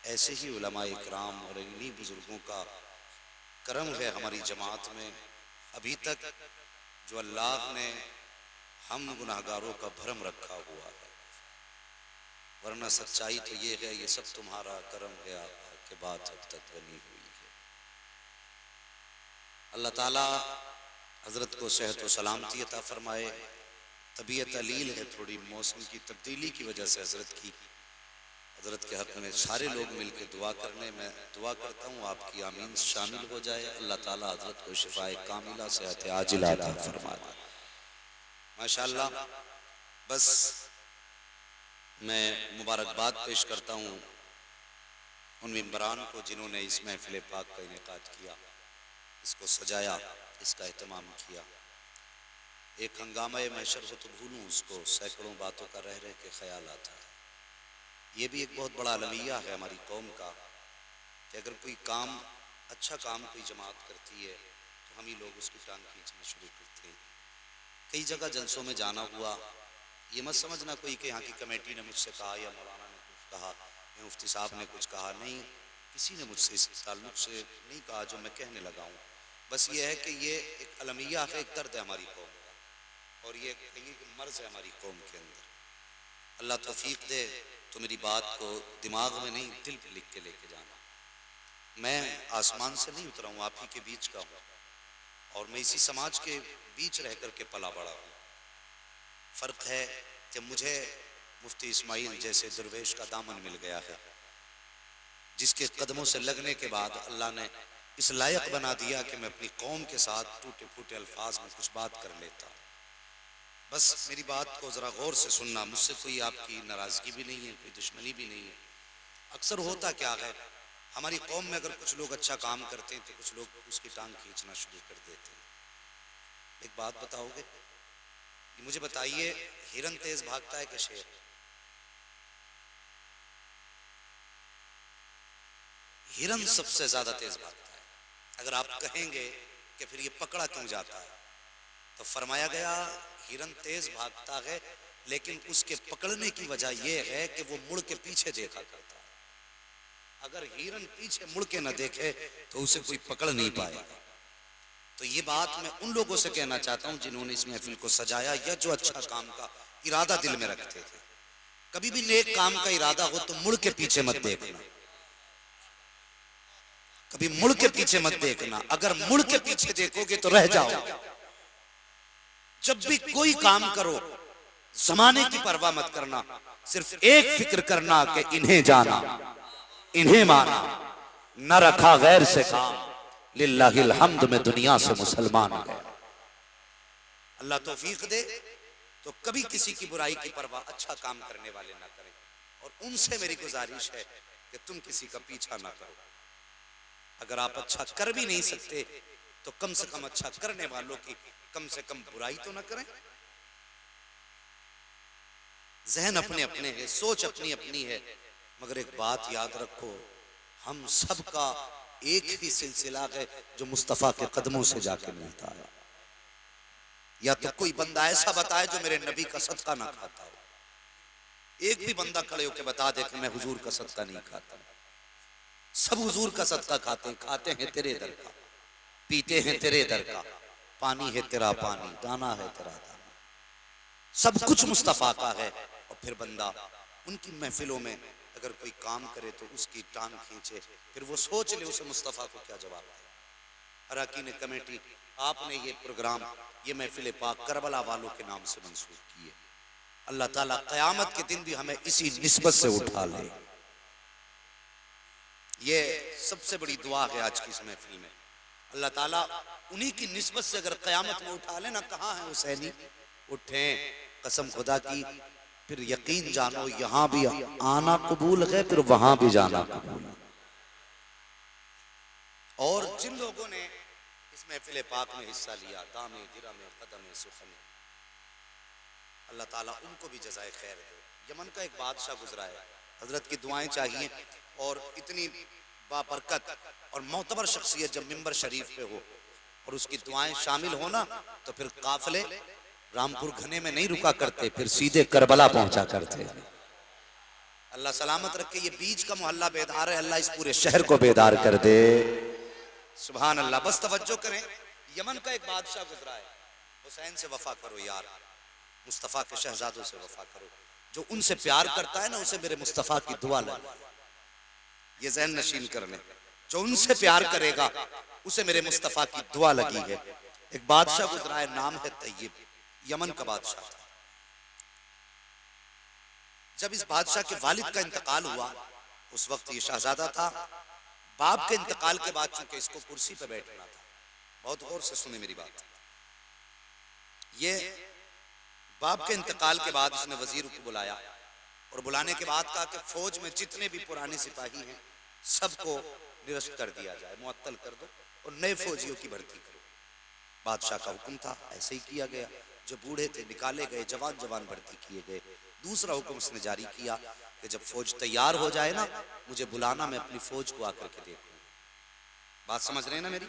ऐसे ही उलमाए इकराम और इन्हीं बुजुर्गों का करम है हमारी जमात में अभी तक, जो अल्लाह ने हम गुनाहगारों का भरम रखा हुआ है। वरना सच्चाई तो ये है, ये सब तुम्हारा करम है आका के बात अब तक बनी हुई है। अल्लाह ताला हजरत को सेहत व सलामती अता फरमाए। तबीयत अलील है थोड़ी, मौसम की तब्दीली की वजह से हजरत के हक में सारे लोग मिलकर दुआ करने में दुआ करता हूँ, आपकी आमीन शामिल हो जाए। अल्लाह ताला हजरत को शिफाए कामिला सेहत आजिला अता फरमाए। माशाअल्लाह। बस मैं मुबारकबाद पेश करता हूँ उन मेंबरान को जिन्होंने इस महफिल पाक का इनेकाद किया, इसको सजाया, इसका एहतमाम किया। एक हंगामा महशर हो तो भूलूं उसको, सैकड़ों बातों का रह रह के ख्याल आता है। ये भी एक बहुत बड़ा अलमिया है हमारी कौम का कि अगर कोई काम, अच्छा काम कोई जमात करती है तो हम ही लोग उसकी टांग खींचना शुरू करते हैं। कई जगह जलसों में जाना हुआ, ये मत समझना कोई कि यहाँ की कमेटी ने मुझसे कहा या मौलाना ने कुछ कहा या मुफ्ती साहब ने कुछ कहा, नहीं, किसी ने मुझसे इस ताल्लुक से नहीं कहा जो मैं कहने लगा हूँ। बस ये है कि ये एक अलमिया है, एक दर्द है हमारी कौम का, और ये एक मर्ज है हमारी कौम के अंदर। अल्लाह तौफीक दे तो मेरी बात को दिमाग में नहीं, दिल पे लिख के लेके जाना। मैं आसमान से नहीं उतरा हूँ, आप ही के बीच का हूँ, और मैं इसी समाज के बीच रह कर के पला बड़ा हूँ। फ़र्क है कि मुझे मुफ्ती इस्माइल जैसे दरवेश का दामन मिल गया है, जिसके कदमों से लगने के बाद अल्लाह ने इस लायक बना दिया कि मैं अपनी कौम के साथ टूटे फूटे अल्फाज में कुछ बात कर लेता। बस मेरी बात को ज़रा गौर से सुनना, मुझसे कोई आपकी नाराज़गी भी नहीं है, कोई दुश्मनी भी नहीं है। अक्सर होता क्या है, हमारी कौम में अगर कुछ लोग अच्छा काम करते हैं तो कुछ लोग उसकी टांग खींचना शुरू कर देते हैं। एक बात बताओगे, मुझे बताइए, हिरन तेज भागता है कि शेर? हिरन सबसे ज्यादा तेज भागता है। अगर आप कहेंगे कि फिर ये पकड़ा क्यों जाता है, तो फरमाया गया हिरन तेज भागता है, लेकिन उसके पकड़ने की वजह यह है कि वो मुड़ के पीछे देखा करता है। अगर हिरन पीछे मुड़ के न देखे तो उसे कोई पकड़ नहीं पाएगा। तो ये बात मैं उन लोगों से कहना चाहता हूं जिन्होंने इस महफिल को सजाया या जो अच्छा काम का इरादा दिल में रखते थे। कभी भी नेक काम का इरादा हो तो मुड़ के पीछे मत देखना, कभी मुड़ के पीछे मत देखना। अगर मुड़ के पीछे देखोगे तो रह जाओ। जब भी कोई काम करो, जमाने की परवाह मत करना, सिर्फ एक फिक्र करना कि इन्हें जाना, इन्हें माना, न रखा गैर से काम, लिल्लाहिल हम्द में दुनिया से मुसलमान गया। अल्लाह तौफीक दे तो कभी किसी की बुराई की परवाह अच्छा काम करने वाले ना करें। और उनसे मेरी गुजारिश है कि तुम किसी का पीछा ना करो। अगर आप अच्छा कर भी नहीं सकते तो कम से कम अच्छा करने वालों की कम से कम बुराई तो ना करें। जहन अपने अपने है, सोच अपनी अपनी है, मगर एक बात याद रखो, हम सबका एक ही सिलसिला है जो मुस्तफा के कदमों से जाके मिलता है। या तो कोई बंदा ऐसा बताए जो मेरे नबी का सदका ना खाता हो। एक भी बंदा खड़े होकर बता दे कि मैं हुजूर का सदका नहीं खाता। सब हुजूर का सदका खाते हैं, खाते हैं तेरे दर का, पीते हैं तेरे दर का, पानी है तेरा पानी, दाना है तेरा दाना, सब कुछ मुस्तफा का है। और फिर बंदा उनकी महफिलों में अगर कोई काम करे तो उसकी टांग खींचे, फिर वो सोच ले उसे मुस्तफा को क्या जवाब है। अरकान कमेटी, आपने ये प्रोग्राम, ये महफिल पाक करबला वालों के नाम से मंसूब किए। अल्लाह ताला क़यामत के दिन भी हमें इसी निस्बत से उठा ले। ये सबसे बड़ी दुआ है आज की इस महफिल में। अल्लाह ताला उन्हीं की निस्बत से अगर क़यामत में उठा लेना, कहाँ है हुसैनी, उठे कसम खुदा की, फिर यकीन जानो यहाँ भी आना कबूल है, फिर वहां भी जाना कबूल है। और जिन लोगों ने इस महफिल पाक में हिस्सा लिया, दामे दिरमे कदमे सुखने, अल्लाह ताला उनको भी जज़ाए खैर दे। यमन का एक बादशाह गुजरा है, हजरत की दुआएं चाहिए। और इतनी बाबरकत और मोतबर शख्सियत जब मिंबर शरीफ पे हो और उसकी दुआएं शामिल हो ना, तो फिर काफिले रामपुर घने में नहीं रुका करते, फिर सीधे करबला पहुंचा करते। अल्लाह सलामत रखे। ये बीच का मोहल्ला बेदार है, अल्लाह इस पूरे शहर को बेदार कर दे। सुभान अल्लाह। बस तवज्जो करें, यमन का एक बादशाह गुजरा है, हुसैन से वफा करो यार, मुस्तफ़ा के शहजादों से वफा करो। जो उनसे प्यार करता है ना, उसे मेरे मुस्तफ़ा की दुआ लगी। ये ज़हन नशीन कर लें, जो उनसे प्यार करेगा उसे मेरे मुस्तफ़ा की दुआ लगी है। एक बादशाह गुजरा है, नाम है तय्यब, यमन का बादशाह था। जब इस बादशाह के वालिद का इंतकाल हुआ, उस वक्त ये शहजादा था। बाप के इंतकाल के बाद चूंकि इसको कुर्सी पर बैठना था, बहुत गौर से सुने मेरी बात, ये बाप के इंतकाल के बाद उसने वजीर को बुलाया और बुलाने के बाद कहा कि फौज में जितने भी पुराने सिपाही हैं सबको निरस्त कर दिया जाए, मुअत्तल कर दो और नए फौजियों की भर्ती करो। बादशाह का हुक्म था, ऐसे ही किया गया। जो बूढ़े थे निकाले गए, जवान जवान भर्ती किए गए। दूसरा हुक्म उसने जारी किया कि जब फौज तैयार हो जाए ना, मुझे बुलाना, मैं अपनी फौज को आकर के देखूंगा। बात समझ रहे हैं ना मेरी?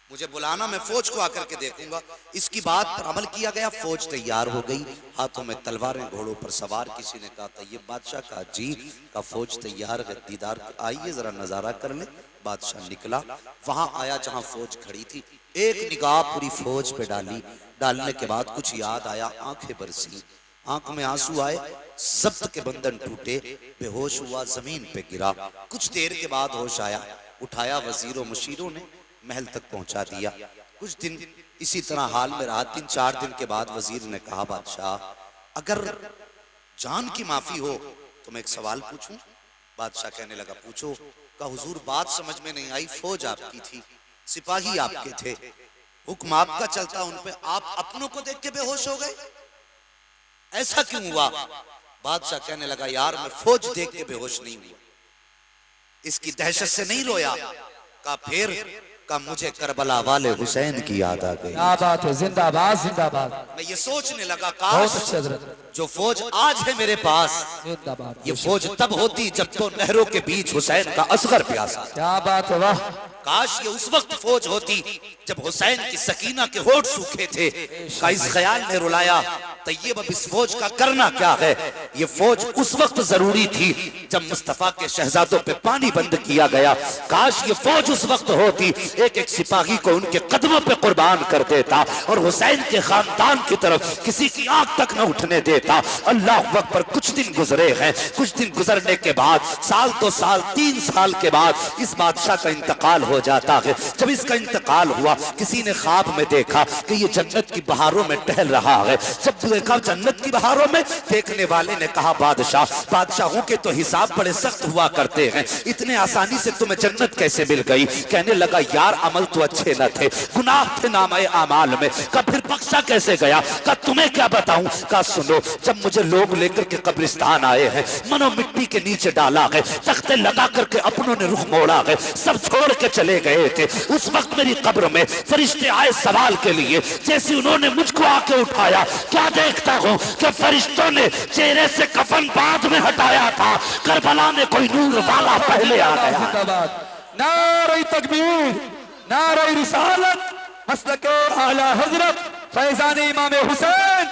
मुझे बुलाना, मैं फौज को आकर के देखूंगा। इसकी बात पर अमल किया गया। फौज तैयार हो गई, हाथों में तलवारें, घोड़ों पर सवार। किसी ने कहा था ये बादशाह का जी का फौज तैयार है, दीदार आइए जरा नजारा कर ले। बादशाह निकला, वहां आया जहां फौज खड़ी थी, एक निगाह पूरी फौज पे डाली। डालने के बाद कुछ याद आया, आंखें बरसी, आंख में आंसू आए, जब्त के बंधन टूटे, बेहोश हुआ, जमीन पे गिरा। कुछ देर के बाद होश आया, उठाया, वजीरों मुशीरों ने महल तक पहुंचा दिया। कुछ दिन इसी तरह हाल में रहा। 3-4 दिन के बाद वजीर ने कहा, बादशाह अगर जान की माफी हो तो मैं एक सवाल पूछूं? बादशाह कहने लगा, पूछो। कहा, हुजूर बात समझ में नहीं आई, फौज आपकी थी, सिपाही आपके थे, हुक्म आपका चलता उन पे, आप अपनों को देख के बेहोश हो गए, ऐसा क्यों हुआ? बादशाह कहने लगा, यार मैं फौज देख के बेहोश नहीं हुआ, इसकी दहशत से नहीं रोया। का फिर का मुझे करबला वाले हुसैन की याद आ गई। क्या बात है, जिंदाबाद जिंदाबाद। मैं ये सोचने लगा, काश जो फौज आज है मेरे पास, ये फौज तब होती जब तो नहरों के बीच हुसैन का असगर प्यासा। क्या बात है, वाह। काश ये उस वक्त फौज होती जब हुसैन की सकीना के होठ सूखे थे। का इस ख्याल ने रुलाया, तय्यब अब इस फौज का करना क्या है? ये फौज उस वक्त जरूरी थी जब मुस्तफा के शहजादों पे पानी बंद किया गया। काश ये फौज उस वक्त होती, एक एक सिपाही को उनके कदमों पे कुर्बान कर देता और हुसैन के खानदान की तरफ किसी की आंख तक न उठने देता। अल्लाह अकबर। कुछ दिन गुजरे हैं, कुछ दिन गुजरने के बाद, साल 2 साल 3 साल के बाद इस बादशाह का इंतकाल हो जाता है। जब इसका इंतकाल हुआ, किसी ने ख्वाब में देखा कि ये जन्नत की बहारों में टहल रहा है। जब देखा जन्नत की बहारों में, देखने वाले ने कहा, बादशाह, बादशाहों के तो हिसाब बड़े सख्त हुआ करते हैं, इतने आसानी से तुम्हें जन्नत कैसे मिल गई? कहने लगा, यार अमल तो अच्छे न थे, गुनाह थे नामाए आमाल में। का फिर बख्शा कैसे गया? का तुम्हें क्या बताऊं? का सुनो, जब मुझे लोग लेकर के कब्रिस्तान आए हैं, मनो मिट्टी के नीचे डाला है, तख्ते लगा करके अपनों ने रुख मोड़ा है, सब छोड़ के चले गए थे। उस वक्त मेरी कब्र में फरिश्ते आए सवाल के लिए, जैसे उन्होंने मुझको आके उठाया, क्या देखता हूँ कि फरिश्तों ने चेहरे से कफन बाद में हटाया था, करबला में कोई नूर वाला पहले आ गया। नारे तकबीर, नारे रिसालत, मसलके आला हजरत फैजान इमाम हुसैन,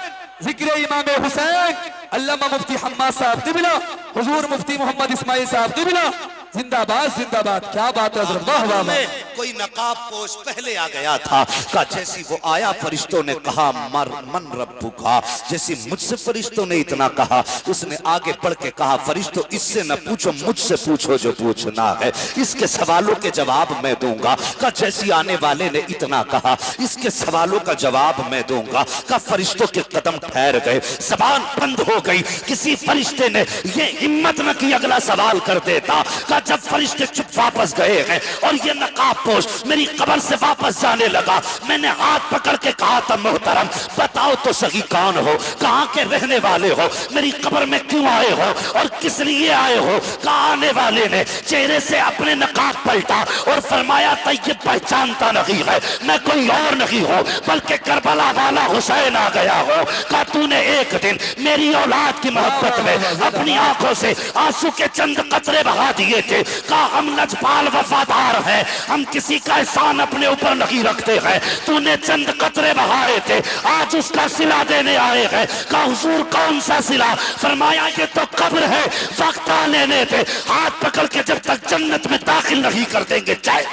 जिक्र इमाम हुसैन, अल्लामा मुफ्ती हम्माद साहब क़िबला, हुजूर मुफ्ती मोहम्मद इस्माइल साहब क़िबला, जिंदाबाद जिंदाबाद। क्या बात है हज़रत, वाह वाह वाह। कोई नकाब पोश पहले आ गया था। का जैसी वो आया, फरिश्तों ने कहा, मर मन रब्बु का, जैसी मुझसे फरिश्तों ने इतना कहा, उसने आगे बढ़ के कहा, फरिश्तों इससे न पूछो, मुझसे पूछो जो पूछना है, इसके सवालों के जवाब मैं दूंगा। का जैसी आने वाले ने इतना कहा, इसके सवालों का जवाब मैं दूंगा। का फरिश्तों के कदम ठहर गए, जबान बंद हो गई, किसी फरिश्ते ने ये हिम्मत न की अगला सवाल कर देता। का जब फरिश्ते चुप वापस गए हैं और ये नकाबपोश मेरी कब्र से वापस जाने लगा, मैंने हाथ पकड़ के कहा था, मोहतरम बताओ तो सही कौन हो, कहाँ के रहने वाले हो, मेरी कब्र में क्यों आए हो और किस लिए आए हो? कहाँ आने वाले ने चेहरे से अपने नकाब पलटा और फरमाया, तय्यब पहचानता नहीं है, मैं कोई और नहीं हूँ बल्कि करबला वाला हुसैन आ गया हो। का तूने एक दिन मेरी औलाद की मोहब्बत में अपनी आंखों से आंसू के चंद कतरे बहा दिए थे। का हम लजपाल वफादार हैं, हम किसी का एहसान अपने ऊपर नहीं रखते हैं। तूने चंद कतरे बहाए थे, आज उसका सिला देने आए हैं। कहा हुजूर कौन सा सिला? फरमाया ये तो कब्र है, वक्त लेने थे, हाथ पकड़ के जब तक जन्नत में दाखिल नहीं कर देंगे। जय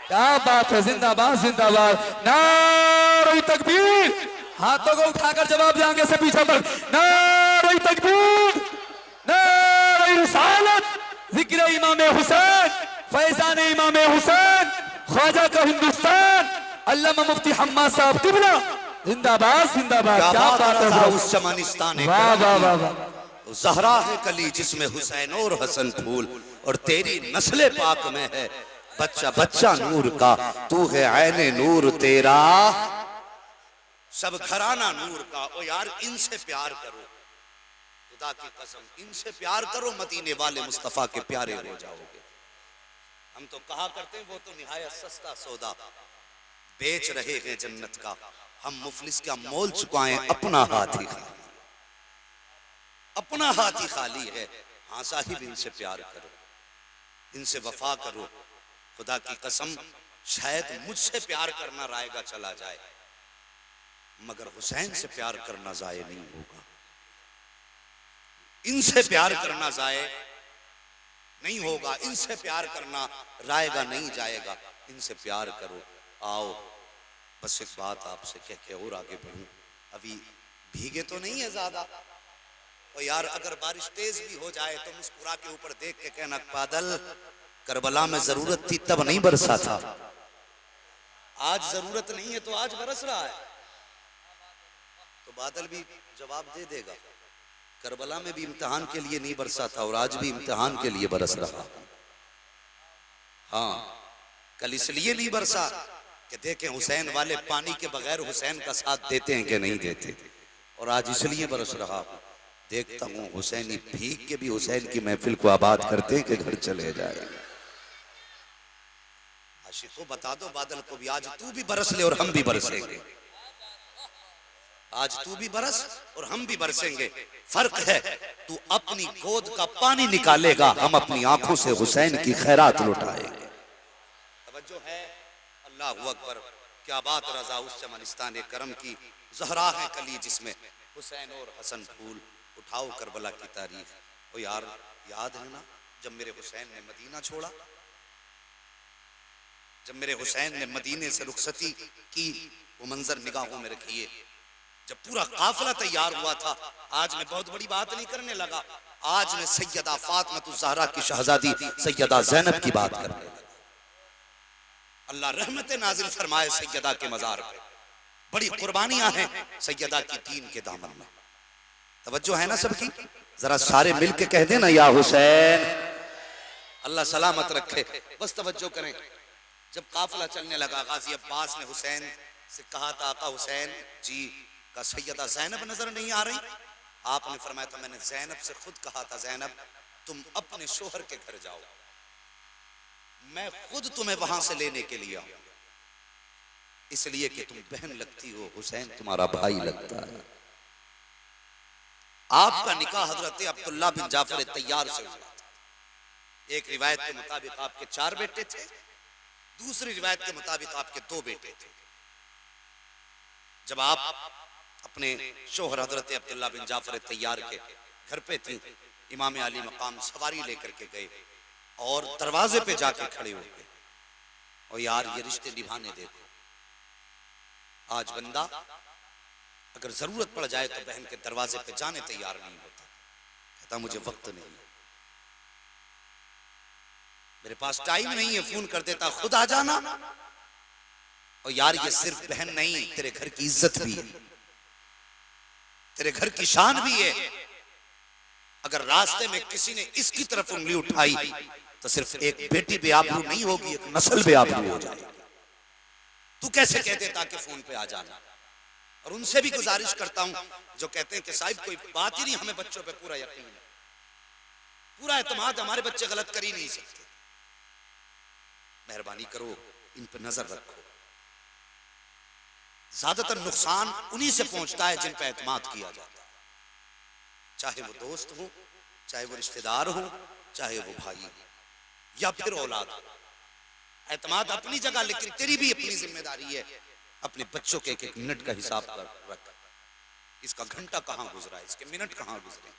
क्या बात है, जिंदाबाद जिंदाबाद, नारे तकबीर। हाथों को उठाकर जवाब देंगे से पीछे पर, नारे तकबीर, नारे रिसालत, जिक्र इमाम हुसैन, फैजान इमाम हुसैन, ख्वाजा का हिंदुस्तान, अल्लामा मुफ्ती हम्माद साहब किबला, जिंदाबाद जिंदाबाद। क्या बात है, उस चमनिस्तान वाह वाह वाह वाह। ज़हरा है कली जिसमें हुसैन और हसन फूल, और तेरी नस्ल पाक में है बच्चा बच्चा नूर का। तू है ऐने नूर तेरा सब घराना नूर का। ओ यार इनसे प्यार करो, खुदा की कसम इनसे प्यार करो, मदीने वाले मुस्तफा के प्यारे हो जाओगे। हम तो कहा करते हैं वो तो निहायत सस्ता सौदा, बेच रहे हैं जन्नत का। हम मुफलिस का मोल चुकाएं, अपना हाथ ही खाली, अपना हाथ ही खाली है। हाँ साहिब इनसे प्यार करो, इनसे वफा करो। खुदा की कसम शायद मुझसे प्यार करना रायगा चला जाए, मगर हुसैन से प्यार करना जाये नहीं होगा। इनसे प्यार करना जाये नहीं होगा, इनसे प्यार करना रायगा नहीं जाएगा। इनसे प्यार करो। आओ बस एक बात आपसे कह के और आगे बढ़ूं। अभी भीगे तो नहीं है ज्यादा, और यार अगर बारिश तेज भी हो जाए तो मुस्कुरा के ऊपर देख के कहना बादल करबला में जरूरत थी तब नहीं बरसा था, आज जरूरत नहीं है तो आज बरस रहा है। तो बादल भी जवाब दे देगा, करबला में भी इम्तिहान के लिए नहीं बरसा था और आज भी इम्तिहान के लिए बरस रहा। हाँ कल इसलिए नहीं बरसा कि देखें हुसैन वाले पानी के बगैर हुसैन का साथ देते हैं कि नहीं देते, और आज इसलिए बरस रहा हूं देखता हूं हुसैनी भीग के भी हुसैन की महफिल को आबाद करते हैं कि घर चले जाए। आशिक को बता दो बादल को भी आज तू भी बरस ले और हम भी बरसेंगे, आज तू भी बरस और हम भी बरसेंगे। फर्क है तू अपनी गोद का पानी निकालेगा, हम अपनी आंखों से हुसैन की खैरात लुटाएंगे। तवज्जो है, अल्लाहु अकबर। क्या बात रजा उस चमनिस्तान करम की, ज़हरा है कली जिसमें हुसैन और हसन फूल। उठाओ करबला की तारीख। ओ यार याद है ना जब मेरे हुसैन ने मदीना छोड़ा, जब मेरे हुसैन ने मदीने से रुखसती की, वो मंजर निगाहों में रखिए। जब पूरा काफिला तैयार हुआ था, आज मैं बहुत बड़ी बात नहीं करने लगा, आज मैं सैयदा फातिमा ज़हरा की शहजादी सैयदा ज़ैनब की बात करने लगा। अल्लाह रहमत नाजिल फरमाए सैयदा के मजार पे। बड़ी कुर्बानियां हैं सैयदा की दीन के दामन में। तवज्जो है ना सबकी? जरा सारे मिलके कह देना या हुसैन। अल्लाह सलामत रखे। बस तवज्जो करें, जब काफिला चलने लगा गाजी अब्बास ने हुसैन से कहा था आका हुसैन जी का सैयदा ज़ैनब नजर नहीं आ रही? आपने फरमाया था मैंने ज़ैनब से खुद कहा था ज़ैनब तुम अपने शोहर के घर जाओ, मैं खुद तुम्हें वहां से लेने के लिए आऊं, इसलिए कि तुम बहन लगती हो, हुसैन तुम्हारा भाई लगता है। आपका निकाह हजरत अब्दुल्ला बिन जाफर तैयार से हुआ था। एक रिवायत के मुताबिक आपके 4 बेटे थे, दूसरी रिवायत के मुताबिक आपके 2 बेटे थे। जब आप अपने शोहर हजरत अब्दुल्ला बिन जाफर तैयार के घर पे थी, इमाम अली मकाम सवारी लेकर के गए और दरवाजे पे जाके खड़े हो गए। और यार ये रिश्ते निभाने देखो, आज बंदा अगर जरूरत पड़ जाए तो बहन के दरवाजे पे जाने तैयार नहीं होता, कहता मुझे वक्त नहीं, मेरे पास टाइम नहीं है, फोन कर देता खुद आ जाना। और यार ये सिर्फ बहन नहीं, तेरे घर की इज्जत भी है, तेरे घर की शान भी है। अगर रास्ते में किसी ने इसकी तरफ उंगली उठाई तो सिर्फ एक बेटी बेआबरू नहीं होगी, एक नस्ल बेआबरू हो जाएगी। तू कैसे कह देता कि फोन पे आ जाना? और उनसे भी गुजारिश करता हूं जो कहते हैं कि साहिब कोई बात ही नहीं, हमें बच्चों पे पूरा यकीन है, पूरा एतमाद, हमारे बच्चे गलत कर ही नहीं सकते। मेहरबानी करो इन पर नजर रखो। ज्यादातर नुकसान उन्हीं से पहुंचता है जिन पर एतमाद किया जाता है, चाहे वो दोस्त हो, चाहे वो रिश्तेदार हो, चाहे वो भाई हो, या फिर औलाद हो। एतमाद अपनी जगह, लेकिन तेरी भी अपनी जिम्मेदारी है। अपने बच्चों के एक एक मिनट का हिसाब कर रख, इसका घंटा कहां गुजरा, इसके मिनट कहां गुजरे।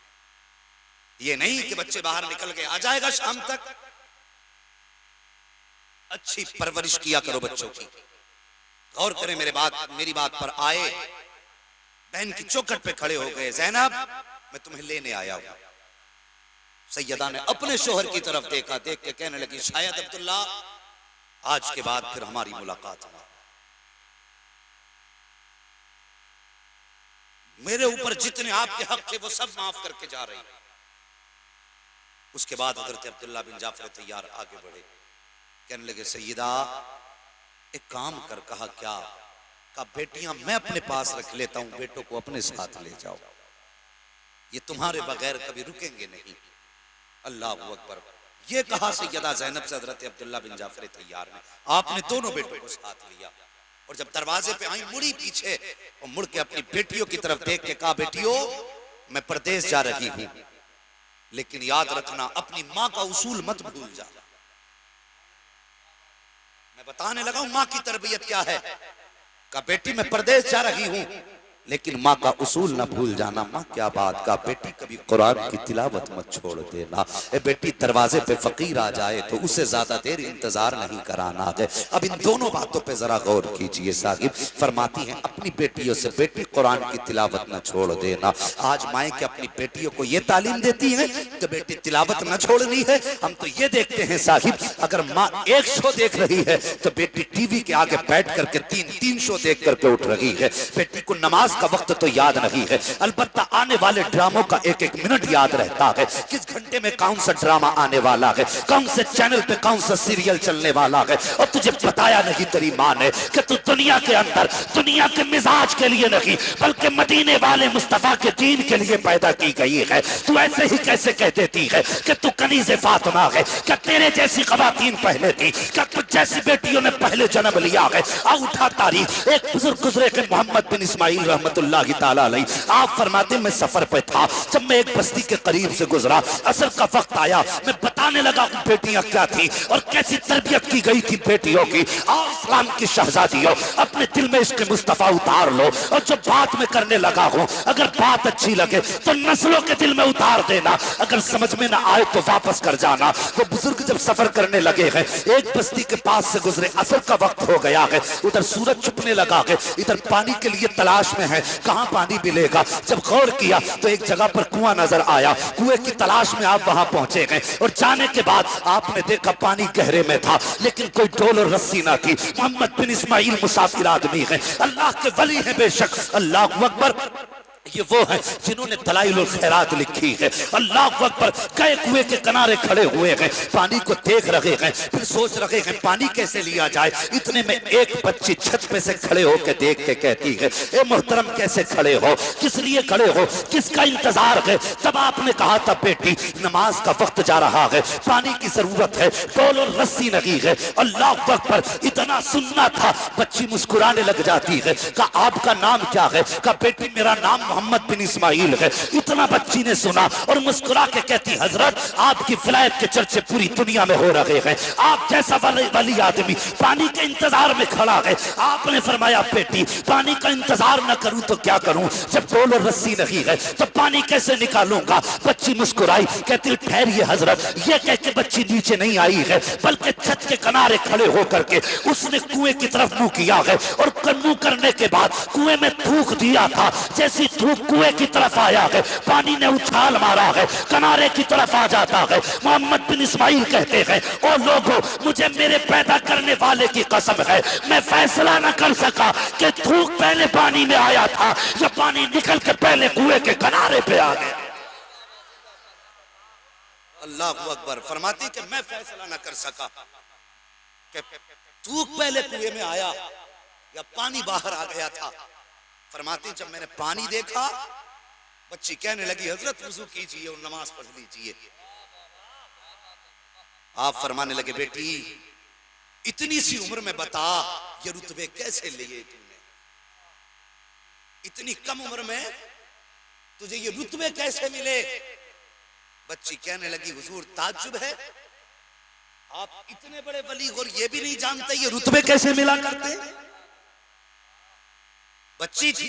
ये नहीं कि बच्चे बाहर निकल गए, आ जाएगा शाम तक। अच्छी परवरिश किया करो बच्चों की। गौर करें मेरी बात पर आए, बहन की चौखट पे खड़े हो गए, ज़ैनब मैं तुम्हें लेने आया हूं। सैयदा ने अपने शोहर की तरफ देखा, देख के कहने लगी, शायद अब्दुल्ला आज के बाद फिर हमारी मुलाकात ना, मेरे ऊपर जितने आपके हक थे वो सब माफ करके जा रही। उसके बाद हजरत अब्दुल्ला बिन जाफर तैयार आगे बढ़े, कहने लगे, सैयदा एक काम कर। कहा क्या? कहा बेटियां मैं अपने पास रख लेता हूं, बेटों को अपने साथ ले जाओ, ये तुम्हारे बगैर कभी रुकेंगे नहीं। अल्लाह अकबर। ये कहा सैयदा ज़ैनब से हजरत अब्दुल्ला बिन जाफर तैयार ने। आपने दोनों बेटों को साथ लिया और जब दरवाजे पे आई, मुड़ी पीछे और मुड़ के अपनी बेटियों की तरफ देख के कहा, बेटियों मैं परदेश जा रही हूं, लेकिन याद रखना अपनी मां का उसूल मत भूल जा। मैं बताने लगा हूं मां की तरबियत क्या है। कहा बेटी मैं परदेश जा रही हूं, लेकिन माँ का उसूल ना भूल जाना। माँ क्या बात का, बेटी कभी कुरान की तिलावत मत छोड़ देना। ए बेटी दरवाजे पे फकीर आ जाए तो उसे ज्यादा देर इंतजार नहीं कराना है। अब इन दोनों बातों पे जरा गौर कीजिए। साहिब फरमाती हैं अपनी बेटियों से, बेटी कुरान की तिलावत न छोड़ देना। आज माए के अपनी बेटियों को ये तालीम देती हैं कि बेटी तिलावत न छोड़नी है। हम तो ये देखते हैं साहिब, अगर माँ एक शो देख रही है तो बेटी टीवी के आगे बैठ करके तीन शो देख करके उठ रही है। बेटी को नमाज का वक्त तो याद नहीं है, अलबत्ता आने वाले ड्रामों का एक एक मिनट याद रहता है। किस घंटे में कौन सा ड्रामा आने वाला है, कौन से चैनल पे कौन सा सीरियल चलने वाला है। और तुझे बताया नहीं तेरी माँ ने कि तू दुनिया के अंदर दुनिया के मिजाज के लिए नहीं बल्कि मदीने वाले मुस्तफा के दीन के लिए पैदा की गई है। तू ऐसे ही कैसे कह देती है कि तू कनीज़े फातिमा है? क्या तेरे जैसी खवातीन पहले थी? क्या तुझ जैसी बेटियों ने पहले जन्म लिया है? आ उठा तारीख। एक बुजुर्ग गुजरे के मोहम्मद बिन इस्माइल रहमतुल्लाह ताला अलैह, आप फरमाते मैं सफर पे था, जब मैं एक बस्ती के करीब से गुजरा, असर का वक्त आया, मैं बताने लगा बेटियां क्या थी और कैसी तरबियत की गई थी बेटियों की। और इस्लाम की शहजादियों अपने दिल में इसके मुस्तफा उतार लो, और जो बात में करने लगा हूं अगर बात अच्छी लगे तो नस्लों के दिल में उतार देना, अगर समझ में ना आए तो वापस कर जाना। वो बुजुर्ग जब सफर करने लगे हैं, एक बस्ती के पास से गुजरे, असर का वक्त हो गया है, उधर सूरज छुपने लगा है, इधर पानी के लिए तलाश में है, कहां पानी मिलेगा। जब गौर किया तो एक जगह पर कुआं नजर आया, कुएं की तलाश में आप वहां पहुंचे गए और जाने के बाद आपने देखा पानी गहरे में था, लेकिन कोई डोल और रस्सी ना थी। मोहम्मद बिन इस्माइल मुसाफिर आदमी है, अल्लाह के वली है बेशक। अल्लाह अकबर। ये वो है जिन्होंने दलाइलुल खैरात लिखी है। अल्लाह अकबर। गए कुएं के किनारे खड़े हुए हैं, पानी को देख रहे हैं, फिर सोच रहे हैं पानी कैसे लिया जाए। इतने में एक बच्ची छत पे से खड़े होकर देख के कहती है, ए मोहतरम कैसे खड़े हो, किस लिए खड़े हो, किसका इंतजार है? तब आपने कहा था बेटी नमाज का वक्त जा रहा है, पानी की जरूरत है, डोल और रस्सी नहीं है। अल्लाह अकबर। इतना सुनना था, बच्ची मुस्कुराने लग जाती है। कहा आपका नाम क्या है? कहा बेटी मेरा नाम मोहम्मद बिन इस्माइल है। इतना बच्ची ने सुना और मुस्कुरा के कहती, हजरत आपकी फ्लाइट के चर्चे पूरी दुनिया में हो रहे हैं, आप जैसा वली आदमी पानी के इंतजार में खड़ा है। आपने फरमाया बेटी पानी का इंतजार न करूं तो क्या करूं, जब डोल और रस्सी नहीं है तो पानी कैसे निकालूंगा। बच्ची मुस्कुराई, कहती ठहरिए हजरत। ये कह के बच्ची नीचे नहीं आई है, बल्कि छत के किनारे खड़े होकर के उसने कुएं की तरफ मुंह किया है और मुंह करने के बाद कुएं में थूक दिया था। जैसी थूक कुएं की तरफ आया है, पानी ने उछाल मारा है, किनारे की तरफ आ जाता है। मोहम्मद बिन इस्माइल कहते हैं, ओ लोगों मुझे मेरे पैदा करने वाले की कसम है, मैं फैसला न कर सका कि थूक पहले पानी में आया था या पानी निकल के पहले कुएं के किनारे पे आ गया। अल्लाह अकबर। फरमाती कि मैं फैसला न कर सका कि थूक पहले कुएं में आया या पानी बाहर आ गया था। फरमाती जब मैंने पानी देखा, बच्ची कहने लगी हजरत वुजू कीजिए और नमाज पढ़ लीजिए। आप फरमाने लगे बेटी इतनी सी उम्र में बता ये रुतबे कैसे लिए तुमने, इतनी कम उम्र में तुझे ये रुतबे कैसे मिले। बच्ची कहने लगी हुजूर ताज्जुब है, आप इतने बड़े वली और ये भी नहीं जानते ये रुतबे कैसे मिला करते हैं। बच्ची थी